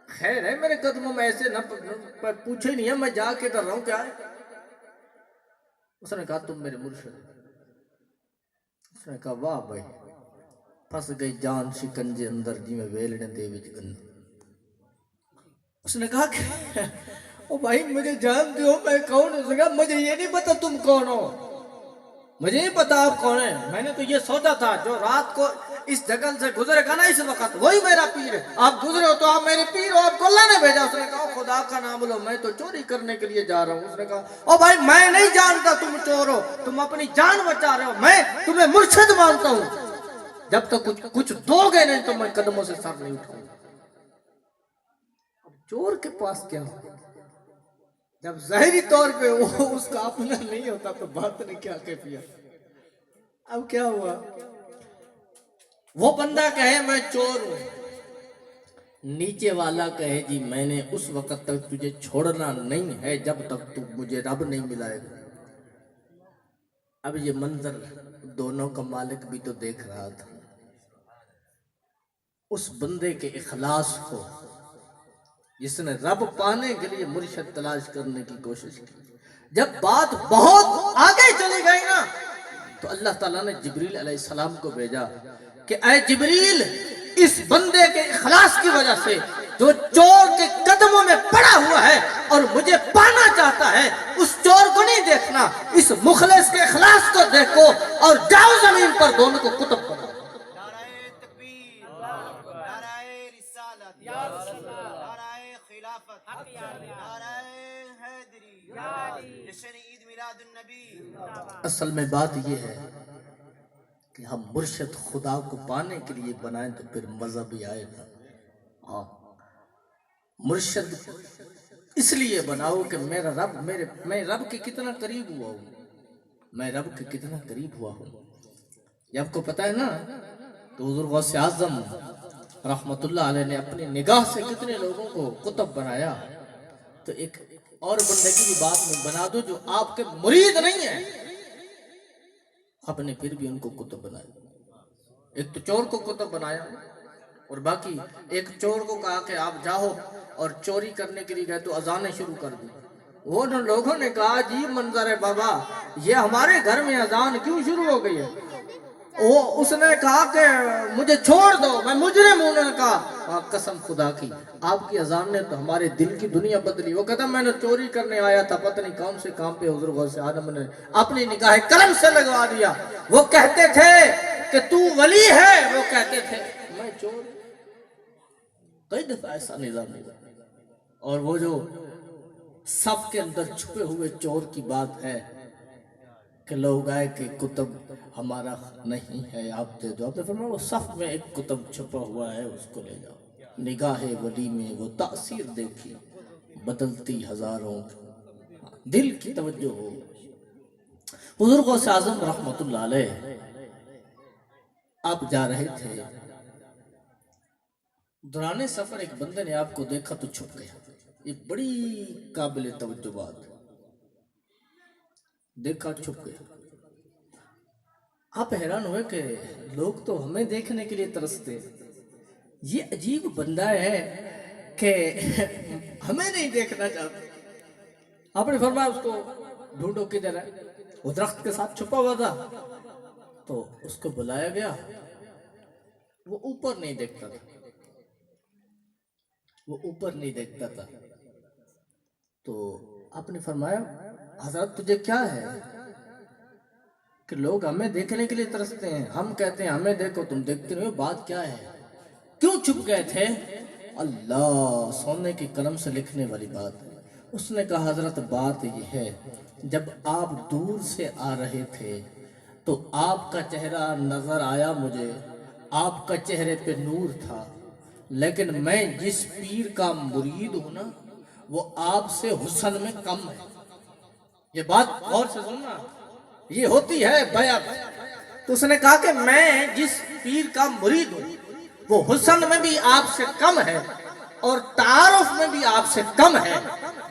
خیر ہے، میرے قدموں میں ایسے نہ پوچھے نہیں ہے، میں جا کے ڈر رہا ہوں، کیا ہے؟ اس نے کہا تم میرے مرشد ہو۔ اس نے کہا واہ بھائی، پھنس گئی جان شکنجے اندر جی میں ویلنے دے وچ گند۔ اس نے کہا کہ او بھائی مجھے جانتے ہو میں کون ہوں؟ اس نے کہا مجھے یہ نہیں پتا تم کون ہو، مجھے نہیں پتا آپ کون ہیں، میں نے تو یہ سوچا تھا جو رات کو اس جنگل سے گزرے گا نا اس وقت وہی میرا پیر ہے، آپ گزرے ہو تو آپ میرے پیر ہو، آپ کو اللہ نے بھیجا۔ اس نے کہا خدا کا نام لو، میں تو چوری کرنے کے لیے جا رہا ہوں۔ اس نے کہا او بھائی میں نہیں جانتا تم چور ہو، تم اپنی جان بچا رہے ہو، میں تمہیں مرشد مانتا ہوں، جب تک کچھ دو گے نہیں تو میں قدموں سے سر نہیں اٹھاؤں گا۔ اب چور کے پاس کیا ہو؟ جب ظاہری طور پہ وہ اس کا اپنا نہیں ہوتا تو بات نے کیا کیفیت۔ اب کیا ہوا؟ وہ بندہ کہے میں چور ہوں، نیچے والا کہے جی میں نے اس وقت تک تجھے چھوڑنا نہیں ہے جب تک تو مجھے رب نہیں ملائے گا۔ اب یہ منظر دونوں کا مالک بھی تو دیکھ رہا تھا، اس بندے کے اخلاص کو جس نے رب پانے کے لیے مرشد تلاش کرنے کی کوشش کی. جب بات بہت آگے چلی گئی نا تو اللہ تعالیٰ نے جبریل علیہ السلام کو بھیجا کہ اے جبریل، اس بندے کے اخلاص کی وجہ سے جو چور کے قدموں میں پڑا ہوا ہے اور مجھے پانا چاہتا ہے، اس چور کو نہیں دیکھنا، اس مخلص کے اخلاص کو دیکھو اور جاؤ زمین پر دونوں کو قطب بناؤ. نعرہ تکبیر، نعرہ رسالت، نعرہ خلافت، نعرہ حیدری، جشن عید میلاد النبی. اصل میں بات یہ ہے کہ ہم مرشد خدا کو پانے کے لیے بنائیں تو پھر مزہ بھی آئے گا. ہاں، مرشد اس لیے بناؤ کہ میرا رب میں رب کے کتنا قریب ہوا ہوں، میں رب کے کتنا قریب ہوا ہوں. یہ آپ کو پتہ ہے نا تو حضور غوث اعظم رحمت اللہ علیہ نے اپنی نگاہ سے کتنے لوگوں کو قطب بنایا. تو ایک اور بندگی کی بات میں بنا دو جو آپ کے مرید نہیں ہیں، آپ نے پھر بھی ان کو قطب بنایا. ایک تو چور کو قطب بنایا اور باقی ایک چور کو کہا کہ آپ جاؤ اور چوری کرنے کے لیے گئے تو اذانیں شروع کر دی. وہ لوگوں نے کہا جی منظر ہے بابا، یہ ہمارے گھر میں اذان کیوں شروع ہو گئی ہے؟ اس نے کہا کہ مجھے چھوڑ دو، میں مجرم ہوں. نے کہا قسم خدا کی، آپ کی اذان نے تو ہمارے دل کی دنیا بدلی. وہ کہتا میں نے چوری کرنے آیا تھا، پتہ نہیں کون سے کام پہ حضور غوث اعظم نے اپنی نگاہ کرم سے لگوا دیا. وہ کہتے تھے کہ تو ولی ہے، وہ کہتے تھے میں چور. کئی دفعہ ایسا نظام نہیں. اور وہ جو صف کے اندر چھپے ہوئے چور کی بات ہے کہ لوگ آئے کہ کتب ہمارا نہیں ہے، آپ دے دو. آپ نے فرمایا وہ صف میں ایک کتب چھپا ہوا ہے، اس کو لے جاؤ. نگاہ ولی میں وہ تاثیر دیکھی بدلتی ہزاروں، دل کی توجہ ہو. حضور غوث اعظم رحمت اللہ علیہ آپ جا رہے تھے، دوران سفر ایک بندے نے آپ کو دیکھا تو چھپ گیا. ایک بڑی قابل توجہ بات، دیکھا چھپ گیا. آپ حیران ہوئے کہ لوگ تو ہمیں دیکھنے کے لیے ترستے، یہ عجیب بندہ ہے کہ ہمیں نہیں دیکھنا چاہتا. آپ نے فرمایا اس کو ڈھونڈو کدھر ہے. وہ درخت کے ساتھ چھپا ہوا تھا تو اس کو بلایا گیا. وہ اوپر نہیں دیکھتا تھا، وہ اوپر نہیں دیکھتا تھا. تو آپ نے فرمایا حضرت تجھے کیا ہے کہ لوگ ہمیں دیکھنے کے لیے ترستے ہیں، ہم کہتے ہیں ہمیں دیکھو تم دیکھتے نہیں ہو، بات کیا ہے، کیوں چھپ گئے تھے؟ اللہ سونے کی قلم سے لکھنے والی بات ہے. اس نے کہا حضرت بات یہ ہے، جب آپ دور سے آ رہے تھے تو آپ کا چہرہ نظر آیا مجھے، آپ کا چہرے پہ نور تھا، لیکن میں جس پیر کا مرید ہوں نا وہ آپ سے حسن میں کم ہے. یہ بات غور سے سننا، یہ ہوتی ہے بیعت. تو اس نے کہا کہ میں جس پیر کا مرید ہوں وہ حسن میں بھی آپ سے کم ہے اور تعارف میں بھی آپ سے کم ہے.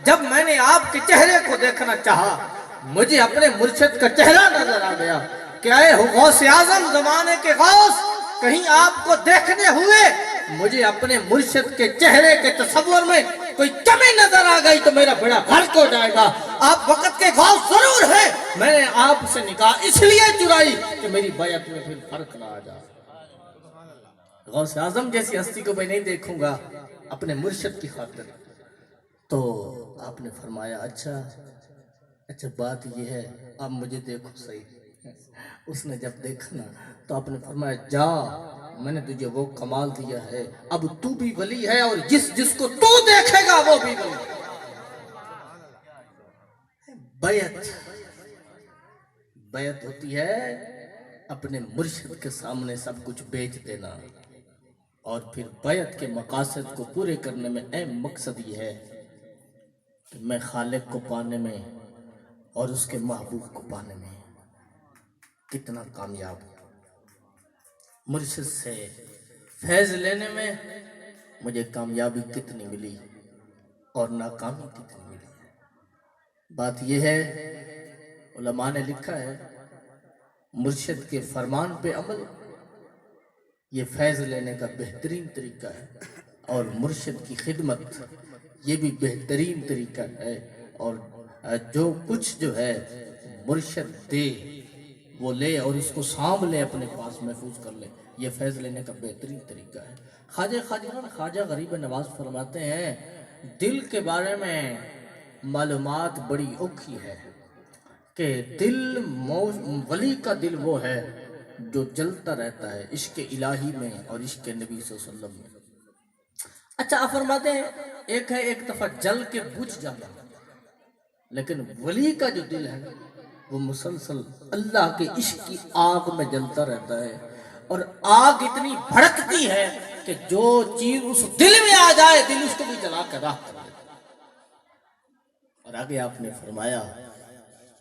جب میں نے آپ کے چہرے کو دیکھنا چاہا مجھے اپنے مرشد کا چہرہ نظر آ گیا کہ اے غوث اعظم زمانے کے غوث، کہیں آپ کو دیکھنے ہوئے مجھے اپنے مرشد کے چہرے کے تصور میں کوئی کمی نظر آ گئی تو میرا بڑا غرق ہو جائے گا. آپ وقت کے غوث ضرور ہیں، میں نے آپ سے نکاح اس لیے چرائی کہ میری بیعت میں پھر فرق نہ آ جائے. غوث اعظم جیسی ہستی کو میں نہیں دیکھوں گا اپنے مرشد کی خاطر. تو آپ نے فرمایا اچھا بات یہ ہے، اب مجھے دیکھو صحیح. اس نے جب دیکھا نا تو آپ نے فرمایا جا، میں نے تجھے وہ کمال دیا ہے، اب تو بھی ولی ہے اور جس کو تو دیکھے گا وہ بھی ولی. بیعت ہوتی ہے اپنے مرشد کے سامنے سب کچھ بیچ دینا، اور پھر بیعت کے مقاصد کو پورے کرنے میں اہم مقصد یہ ہے کہ میں خالق کو پانے میں اور اس کے محبوب کو پانے میں کتنا کامیاب ہوں. مرشد سے فیض لینے میں مجھے کامیابی کتنی ملی اور ناکامی کتنی ملی. بات یہ ہے علماء نے لکھا ہے مرشد کے فرمان پہ عمل یہ فیض لینے کا بہترین طریقہ ہے، اور مرشد کی خدمت یہ بھی بہترین طریقہ ہے، اور جو کچھ جو ہے مرشد دے وہ لے اور اس کو سانبھ لے، اپنے پاس محفوظ کر لے، یہ فیض لینے کا بہترین طریقہ ہے۔ خواجہ غریب نواز فرماتے ہیں دل کے بارے میں معلومات بڑی اوکھی ہے کہ ولی کا دل وہ ہے جو جلتا رہتا ہے عشق الہی میں اور عشق نبی صلی اللہ علیہ وسلم میں۔ اچھا آپ فرماتے ہیں ایک ہے ایک دفعہ جل کے بجھ جاتا، لیکن ولی کا جو دل ہے وہ مسلسل اللہ کے عشق کی آگ میں جلتا رہتا ہے، اور آگ اتنی بھڑکتی ہے کہ جو چیز اس دل میں آ جائے دل اس کو بھی جلا کر راکھ کر دیتا ہے۔ اور آگے آپ نے فرمایا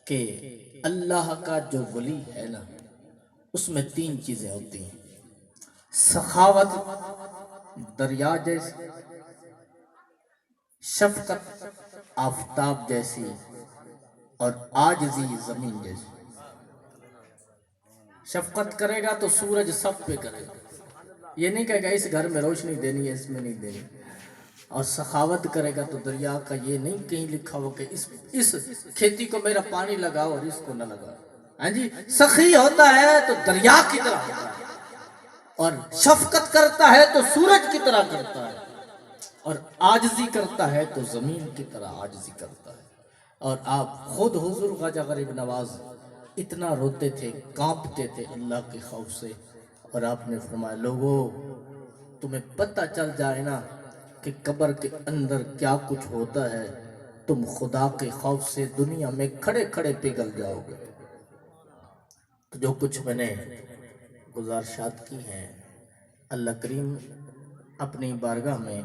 کہ اللہ کا جو ولی ہے نا اس میں 3 چیزیں ہوتی ہیں، سخاوت دریا جیسی، شفقت آفتاب جیسی، اور عاجزی زمین جیسی۔ شفقت کرے گا تو سورج سب پہ کرے گا، یہ نہیں کہے گا اس گھر میں روشنی دینی ہے اس میں نہیں دینی، اور سخاوت کرے گا تو دریا کا یہ نہیں کہیں لکھا ہو کہ اس کھیتی کو میرا پانی لگاؤ اور اس کو نہ لگاؤ۔ ہاں جی، سخی ہوتا ہے تو دریا کی طرح ہوتا ہے، اور شفقت کرتا ہے تو سورج کی طرح کرتا ہے، اور عاجزی کرتا ہے تو زمین کی طرح عاجزی کرتا ہے۔ اور آپ خود حضور خواجہ غریب نواز اتنا روتے تھے، کانپتے تھے اللہ کے خوف سے، اور آپ نے فرمایا لوگوں تمہیں پتہ چل جائے نا کہ قبر کے اندر کیا کچھ ہوتا ہے، تم خدا کے خوف سے دنیا میں کھڑے کھڑے پگھل جاؤ گے۔ تو جو کچھ میں نے گزارشات کی ہیں، اللہ کریم اپنی بارگاہ میں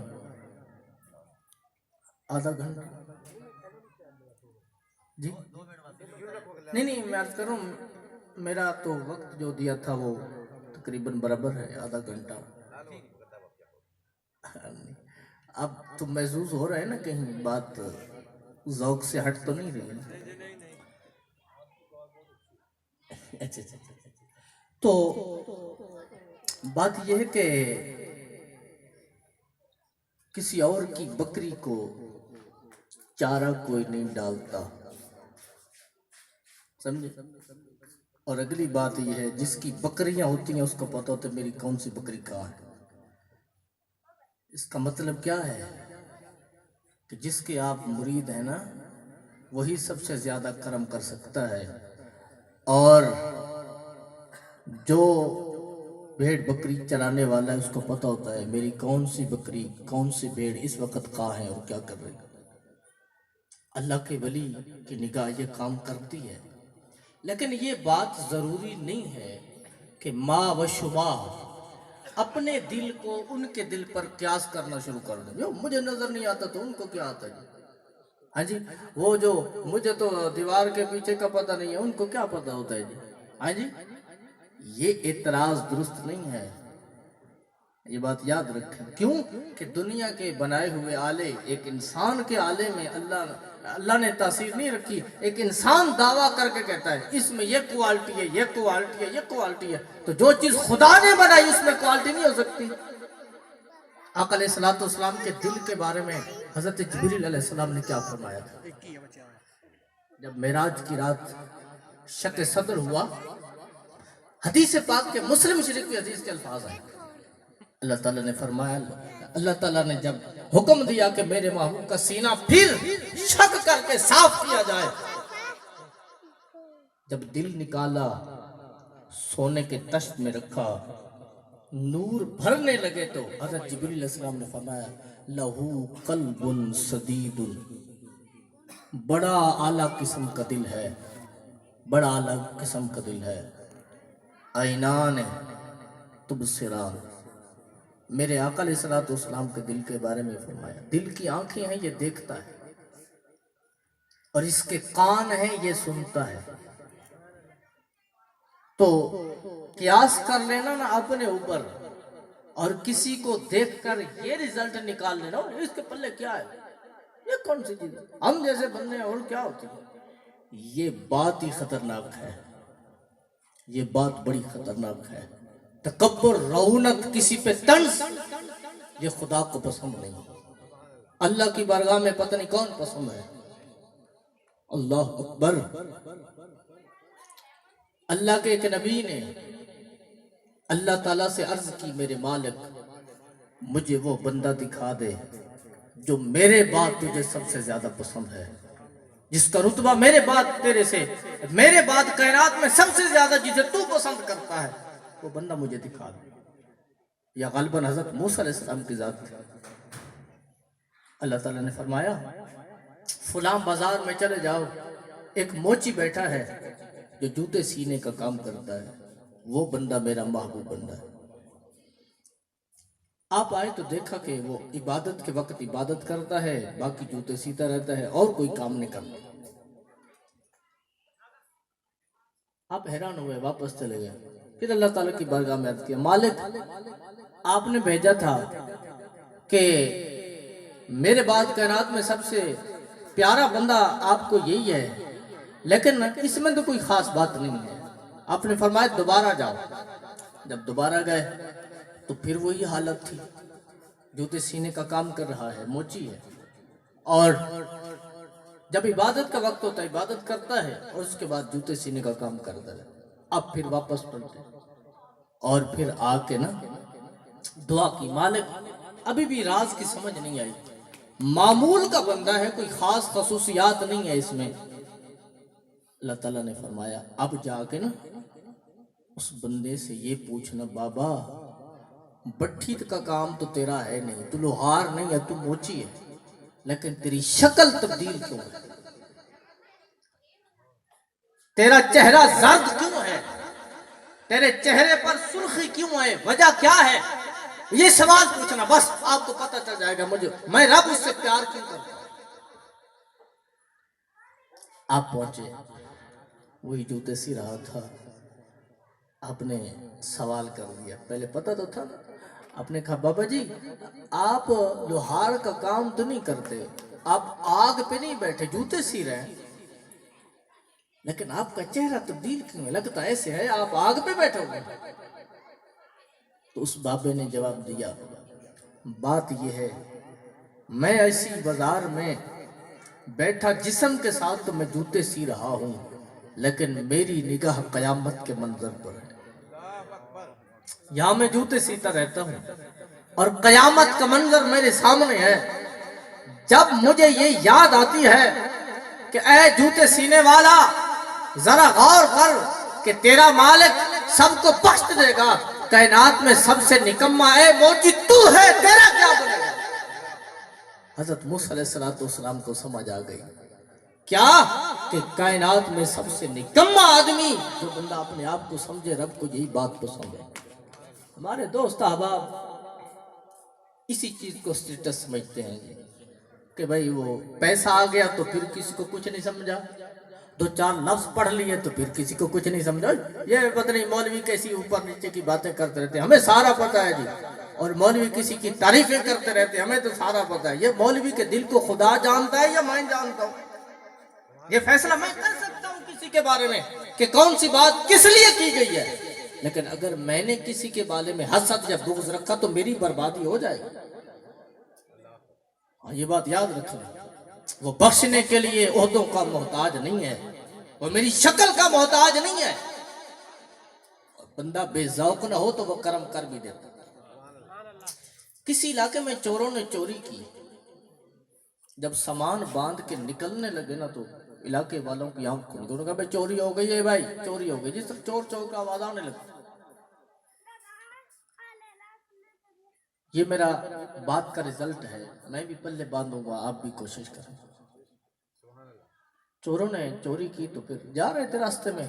آدھا گھنٹہ جی نہیں میں عرض کروں میرا تو وقت جو دیا تھا وہ تقریباً برابر ہے، آدھا گھنٹہ۔ اب تو محسوس ہو رہا ہے نا کہیں بات ذوق سے ہٹ تو نہیں رہی؟ اچھا تو بات یہ ہے کہ کسی اور کی بکری کو چارہ کوئی نہیں ڈالتا، سمجھے؟ اور اگلی بات یہ ہے جس کی بکریاں ہوتی ہیں اس کو پتہ ہوتا ہے میری کون سی بکری کہاں ہے۔ اس کا مطلب کیا ہے کہ جس کے آپ مرید ہیں نا وہی سب سے زیادہ کرم کر سکتا ہے، اور جو بھیڑ بکری چرانے والا ہے اس کو پتہ ہوتا ہے میری کون سی بکری کون سی بھیڑ اس وقت کہاں ہے اور کیا کر رہی ہے۔ اللہ کے ولی کی نگاہ یہ کام کرتی ہے، لیکن یہ بات ضروری نہیں ہے کہ ما و شبہ اپنے دل کو ان کے دل پر قیاس کرنا شروع کر دیں۔ جو مجھے نظر نہیں آتا تو ان کو کیا آتا ہے؟ ہاں جی، وہ جو مجھے تو دیوار کے پیچھے کا پتہ نہیں ہے ان کو کیا پتہ ہوتا ہے جی؟ ہاں جی، یہ اعتراض درست نہیں ہے، یہ بات یاد رکھیں۔ کیوں کہ دنیا کے بنائے ہوئے آلے ایک انسان کے آلے میں اللہ نے تاثیر نہیں رکھی۔ ایک انسان دعویٰ کر کے کہتا ہے اس میں یہ کوالٹی ہے یہ کوالٹی ہے یہ کوالٹی ہے، تو جو چیز خدا نے بنائی اس میں کوالٹی نہیں ہو سکتی۔ آقا علیہ السلام کے دل کے بارے میں حضرت جبریل علیہ السلام نے کیا فرمایا تھا؟ جب معراج کی رات شق صدر ہوا، حدیث پاک کے مسلم شریف کی حدیث کے الفاظ ہیں، اللہ تعالیٰ نے فرمایا، اللہ تعالیٰ نے جب حکم دیا کہ میرے محبوب کا سینہ پھر شک کر کے صاف کیا جائے، جب دل نکالا سونے کے تشت میں رکھا نور بھرنے لگے تو حضرت جبریل علیہ السلام نے فرمایا لہو قلب سدید، بڑا اعلیٰ قسم کا دل ہے، بڑا اعلیٰ قسم کا دل ہے۔ عینان تبصران، میرے آقا علیہ السلام کے دل کے بارے میں فرمایا دل کی آنکھیں ہیں یہ دیکھتا ہے، اور اس کے کان ہیں یہ سنتا ہے۔ تو قیاس کر لینا نا اپنے اوپر اور کسی کو دیکھ کر یہ رزلٹ نکال لینا اس کے پلے کیا ہے، یہ کون سی چیز ہے، ہم جیسے بندے ہیں اور کیا ہوتی ہے، یہ بات ہی خطرناک ہے، یہ بات بڑی خطرناک ہے۔ تکبر، رعونت، کسی پہ طنز، یہ خدا کو پسند نہیں۔ اللہ کی بارگاہ میں پتہ نہیں کون پسند ہے. اللہ اکبر. اللہ کے ایک نبی نے اللہ تعالیٰ سے عرض کی میرے مالک مجھے وہ بندہ دکھا دے جو میرے بعد تجھے سب سے زیادہ پسند ہے، جس کا رتبہ میرے بعد تیرے سے، میرے بعد کائنات میں سب سے زیادہ جسے تو پسند کرتا ہے وہ بندہ مجھے دکھا دے. یا غالباً حضرت موسیٰ علیہ السلام کی ذات تھی. اللہ تعالیٰ نے فرمایا فلاں بازار میں چلے جاؤ، ایک موچی بیٹھا ہے جو جوتے سینے کا کام کرتا ہے، وہ بندہ میرا محبوب بندہ ہے. آپ آئے تو دیکھا کہ وہ عبادت کے وقت عبادت کرتا ہے، باقی جوتے سیتا رہتا ہے اور کوئی کام نہیں کرتا. آپ حیران ہوئے، واپس چلے گئے. پھر اللہ تعالیٰ کی بارگاہ میں عرض کیا مالک آپ نے بھیجا تھا کہ میرے بعد کائنات میں سب سے پیارا بندہ آپ کو یہی ہے، لیکن اس میں تو کوئی خاص بات نہیں ہے. آپ نے فرمایا دوبارہ جاؤ. جب دوبارہ گئے تو پھر وہی حالت تھی، جوتے سینے کا کام کر رہا ہے، موچی ہے، اور جب عبادت کا وقت ہوتا ہے عبادت کرتا ہے اور اس کے بعد جوتے سینے کا کام کرتا ہے. اب پھر واپس پلٹے اور پھر آ کے نا دعا کی مالک ابھی بھی راز کی سمجھ نہیں آئی، معمول کا بندہ ہے، کوئی خاص خصوصیات نہیں ہے اس میں. اللہ تعالیٰ نے فرمایا اب جا کے نا اس بندے سے یہ پوچھنا بابا بٹھی کا کام تو تیرا ہے نہیں، تو لوہار نہیں ہے، تو موچی ہے، لیکن تیری شکل تبدیل کیوں ہے، تیرا چہرہ زرد کیوں ہے، تیرے چہرے پر سرخی کیوں ہے، وجہ کیا ہے، یہ سوال پوچھنا. بس آپ کو پتہ چل جائے گا میں رب اس سے پیار کیوں کرتا ہوں. آپ پہنچے، وہی جوتے سی رہا تھا. آپ نے سوال کر دیا، پہلے پتہ تو تھا. آپ نے کہا بابا جی آپ لوہار کا کام تو نہیں کرتے، آپ آگ پہ نہیں بیٹھے جوتے سی رہے ہیں، لیکن آپ کا چہرہ تبدیل کیوں ہے، لگتا ایسے ہے آپ آگ پہ بیٹھے ہوئے. تو اس بابے نے جواب دیا بات یہ ہے میں ایسی بازار میں بیٹھا جسم کے ساتھ تو میں جوتے سی رہا ہوں، لیکن میری نگاہ قیامت کے منظر پر ہے. یہاں میں جوتے سیتا رہتا ہوں اور قیامت کا منظر میرے سامنے ہے. جب مجھے یہ یاد آتی ہے کہ اے جوتے سینے والا ذرا غور کر کہ تیرا مالک سب کو بخش دے گا، کائنات میں سب سے نکما اے موجی تو ہے، تیرا کیا بنے گا. حضرت موسیٰ علیہ السلام کو سمجھ آ گئی کیا کہ کائنات میں سب سے نکما آدمی جو بندہ اپنے آپ کو سمجھے رب کو یہی بات پسند ہے. ہمارے دوست احباب اسی چیز کو سٹیٹس سمجھتے ہیں کہ بھئی وہ پیسہ آ گیا تو پھر کسی کو کچھ نہیں سمجھا، دو چار لفظ پڑھ لیے تو پھر کسی کو کچھ نہیں سمجھا. یہ پتہ نہیں مولوی کیسی اوپر نیچے کی باتیں کرتے رہتے ہیں، ہمیں سارا پتہ ہے جی. اور مولوی کسی کی تعریفیں کرتے رہتے ہیں، ہمیں تو سارا پتہ ہے. یہ مولوی کے دل کو خدا جانتا ہے یا میں جانتا ہوں؟ یہ فیصلہ میں کر سکتا ہوں کسی کے بارے میں کہ کون سی بات کس لیے کی گئی ہے، لیکن اگر میں نے کسی کے بارے میں حسد یا بغض رکھا تو میری بربادی ہو جائے گی. یہ بات یاد رکھنا. وہ بخشنے کے لیے عہدوں کا محتاج نہیں ہے، وہ میری شکل کا محتاج نہیں ہے. بندہ بے ذوق نہ ہو تو وہ کرم کر بھی دیتا. کسی علاقے میں چوروں نے چوری کی، جب سامان باندھ کے نکلنے لگے نا تو علاقے والوں کی آنکھ کھل گئی. انہوں نے کہا بھائی چوری ہو گئی ہے، بھائی چوری ہو گئی. جس طرح چور چور کا آواز آنے لگا. یہ میرا بات کا رزلٹ ہے، میں بھی پلے باندھوں گا، آپ بھی کوشش کریں. چوروں نے چوری کی تو پھر جا رہے تھے راستے میں،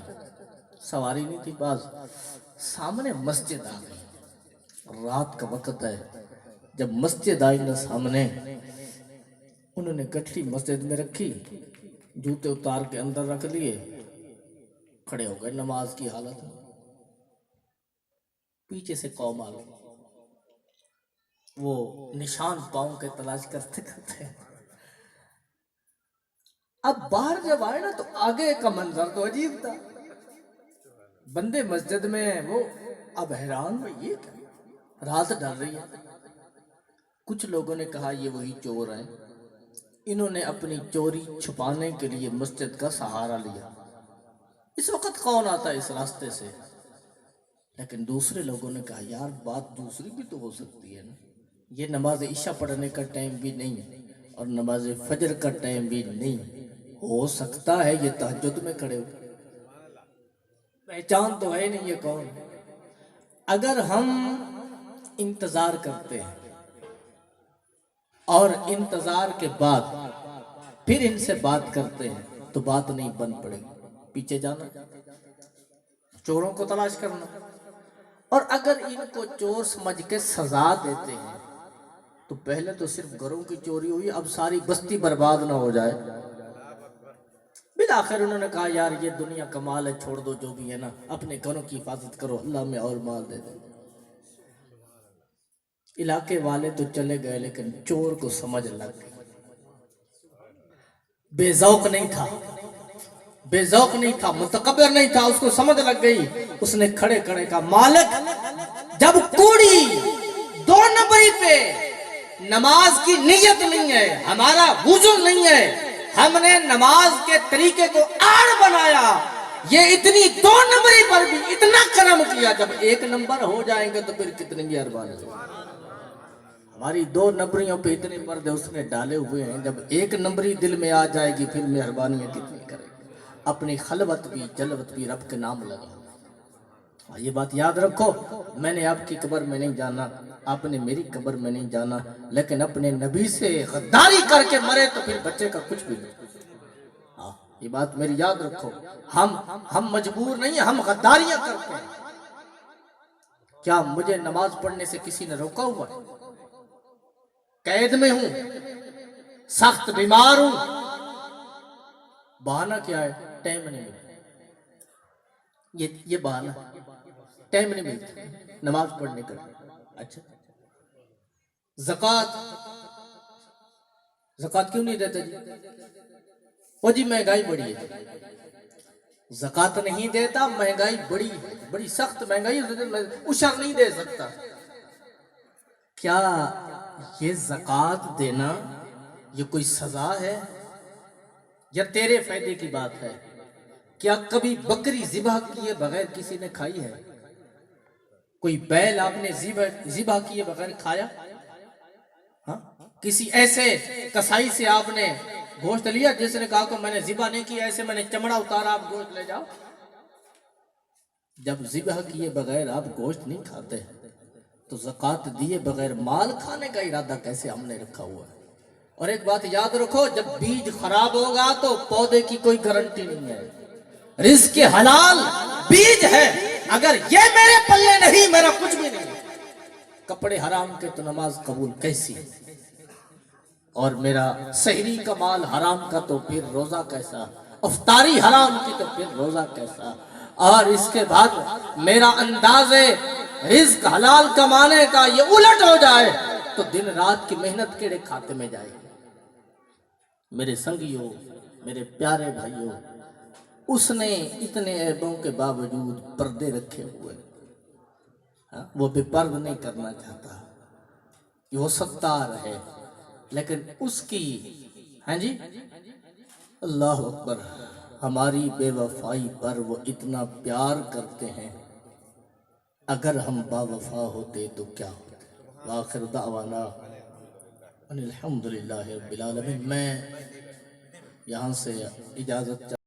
سواری نہیں تھی، باز سامنے مسجد آ گئی. رات کا وقت ہے. جب مسجد آئی نا سامنے، انہوں نے گٹھلی مسجد میں رکھی، جوتے اتار کے اندر رکھ لیے، کھڑے ہو گئے نماز کی حالت میں. پیچھے سے قوم آ گئی، وہ نشان پاؤں کے تلاش کرتے کرتے. اب باہر جب آئے نا تو آگے کا منظر تو عجیب تھا. بندے مسجد میں وہ اب حیران ہوئے، یہ کیا، رات ڈر رہی ہے، کچھ لوگوں نے کہا یہ وہی چور ہیں، انہوں نے اپنی چوری چھپانے کے لیے مسجد کا سہارا لیا، اس وقت کون آتا ہے اس راستے سے؟ لیکن دوسرے لوگوں نے کہا یار بات دوسری بھی تو ہو سکتی ہے نا، یہ نماز عشاء پڑھنے کا ٹائم بھی نہیں اور نماز فجر کا ٹائم بھی نہیں، ہو سکتا ہے یہ تہجد میں کھڑے ہو، پہچان تو ہے نہیں یہ کون۔ اگر ہم انتظار کرتے ہیں اور انتظار کے بعد پھر ان سے بات کرتے ہیں تو بات نہیں بن پڑے گی، پیچھے جانا، چوروں کو تلاش کرنا، اور اگر ان کو چور سمجھ کے سزا دیتے ہیں تو پہلے تو صرف گھروں کی چوری ہوئی، اب ساری بستی برباد نہ ہو جائے۔ بالآخر انہوں نے کہا یار یہ دنیا کا مال ہے، چھوڑ دو جو بھی ہے نا، اپنے گھروں کی حفاظت کرو، اللہ میں اور مال دے دے۔ علاقے والے تو چلے گئے لیکن چور کو سمجھ لگ گئی، بے ذوق نہیں تھا، بے ذوق نہیں تھا، متکبر نہیں تھا، اس کو سمجھ لگ گئی۔ اس نے کھڑے کھڑے کہا مالک جب کوڑی 2 نمبری پہ نماز کی نیت نہیں ہے، ہمارا وضو نہیں ہے، ہم نے نماز کے طریقے کو آڑ بنایا، یہ اتنی 2 نمبری پر بھی اتنا کرم کیا، جب 1 نمبر ہو جائیں گے تو پھر کتنی مہربانی ہے۔ ہماری 2 نمبریوں پہ اتنے پردے اس نے ڈالے ہوئے ہیں، جب 1 نمبری دل میں آ جائے گی پھر مہربانیاں کتنی کرے گی۔ اپنی خلوت بھی جلوت بھی رب کے نام لگا۔ یہ بات یاد رکھو، میں نے آپ کی قبر میں نہیں جانا، آپ نے میری قبر میں نہیں جانا، لیکن اپنے نبی سے غداری کر کے مرے تو پھر بچے کا کچھ بھی نہیں۔ یہ بات میری یاد رکھو، ہم مجبور نہیں، ہم غداریاں کرتے ہیں۔ کیا مجھے نماز پڑھنے سے کسی نے روکا ہوا ہے؟ قید میں ہوں، سخت بیمار ہوں، بہانہ کیا ہے؟ ٹائم نہیں ملتا، یہ بہانہ، ٹائم نہیں ملتا نماز پڑھنے کا۔ اچھا زکوٰۃ کیوں نہیں دیتے جی؟ وہ جی مہنگائی بڑی ہے، زکوٰۃ نہیں دیتا، مہنگائی بڑی ہے، بڑی سخت مہنگائی، عشر نہیں دے سکتا۔ کیا یہ زکوٰۃ دینا یہ کوئی سزا ہے یا تیرے فائدے کی بات ہے؟ کیا کبھی بکری ذبح کیے بغیر کسی نے کھائی ہے؟ کوئی بیل آپ نے ذبح کیے بغیر کھایا؟ ہاں کسی ایسے کسائی سے آپ نے گوشت لیا جس نے کہا کہ میں نے ذبح نہیں کیا، ایسے میں نے چمڑا اتارا، آپ گوشت لے جاؤ؟ جب ذبح کیے بغیر آپ گوشت نہیں کھاتے تو زکوٰۃ دیے بغیر مال کھانے کا ارادہ کیسے ہم نے رکھا ہوا ہے؟ اور ایک بات یاد رکھو، جب بیج خراب ہوگا تو پودے کی کوئی گارنٹی نہیں ہے۔ رزق حلال بیج ہے، اگر یہ میرے پلے نہیں میرا کچھ بھی نہیں۔ کپڑے حرام کے تو نماز قبول کیسی؟ اور میرا سحری کا مال حرام کا تو پھر روزہ کیسا؟ افطاری حرام کی تو پھر روزہ کیسا؟ اور اس کے بعد میرا انداز رزق حلال کمانے کا یہ الٹ ہو جائے تو دن رات کی محنت کیڑے کھاتے میں جائے گی۔ میرے سنگیوں، میرے پیارے بھائیوں، اس نے اتنے عیبوں کے باوجود پردے رکھے ہوئے، وہ بے پرد نہیں کرنا چاہتا، وہ ستار ہے، لیکن اس کی جی اللہ اکبر، ہماری بے وفائی پر وہ اتنا پیار کرتے ہیں، اگر ہم با وفا ہوتے تو کیا ہوتے۔ وآخر دعوانا الحمدللہ رب العالمین۔ میں یہاں سے اجازت